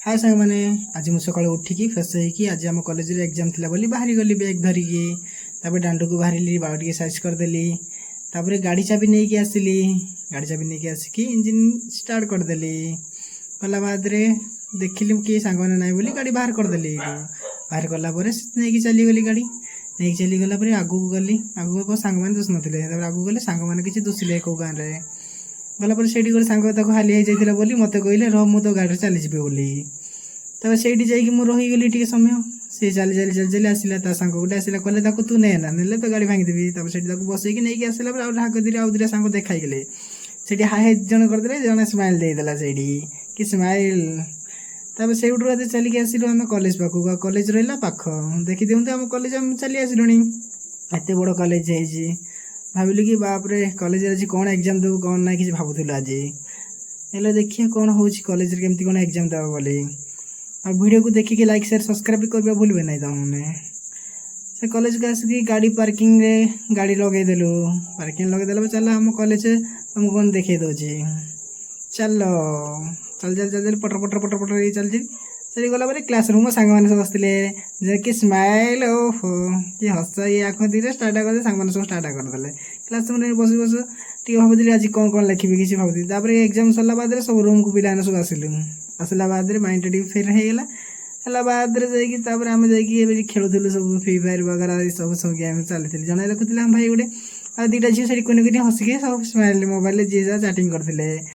हाय सांग मैंने आज मुझे सकाल उठिकी फ्रेश होगी आज आम कॉलेज एग्जाम थी बोली बाहरी गली बैग धरिकी दांड को बाहर बाड़ साइज करदेली गाड़ी चाबी नहीं कि आसली गाड़ी चाबी नहीं कि आसिकी इंजिन स्टार्ट करदेली कला बाद देखिली कि सांग मैंने ना बोली गाड़ी बाहर करदेली बाहर कलापर नहीं चलीगली गाड़ी नहीं चलीगला आगू गली आगू सांग मैंने दोष नथिले आगू गले सांग मैंने किसी दोषिले कौ गाँव में गलापर से सांग हाली हो बोली मत कहले रह मु तो गाड़ी चली जी बोली से रहीगली टे समय सी चली चली चली चली आसला सांग गोटे आसला कहले तू नेना ने तो गाड़ी भांगीदेवी से बसैकी नहीं आसला हाक दी आउ दुटा सांग देखाईगले से हाई जन करदे जन स्माइल देदेला से कि स्माइल से चलिक आसलु आम कॉलेज पाखक कॉलेज रहा पाख देखी दिखते आम कॉलेज आम चली आसलु एत बड़ कॉलेज भाविलु कि बापरे कॉलेज आज कौन एग्जाम देव कौन ना कि भावुलु आज हेल्ला देखिए कौन हो कॉलेज केमती कौन एग्जाम देवा बोली आ वीडियो को देखिए लाइक शेयर सब्सक्राइब करवा भूलबे नहीं तुमने से कॉलेज को आसिक गाड़ी पार्किंग रे गाड़ी लगेदेलु पार्किंग लगेदेल चल आम कॉलेज तुमको कौन देखे दूसरी चल चल चल चल चल पटर पटर पटर पटर ये चल चली गला क्लासरूम सांग मैंने सब बसते कि स्माइल ओहो कि हस ये आँख धीरे स्टार्ट करदे सांग मैंने सब स्टार्ट करदे क्लासरूम बस बस टी भावी आज कौन कौन लिखी किसी भावी एग्जाम सरला बाद सब रूम को पिला सब आसलु आसला बाद माइंड टी फेर होगा है बाद आम जा खेलुलु सब फ्री फायर वगैरह सब सब गेम चली जन देखुले भाई गोटे आ दुटा झील से हसिकी सब स्माइल मोबाइल जी चैटिंग करते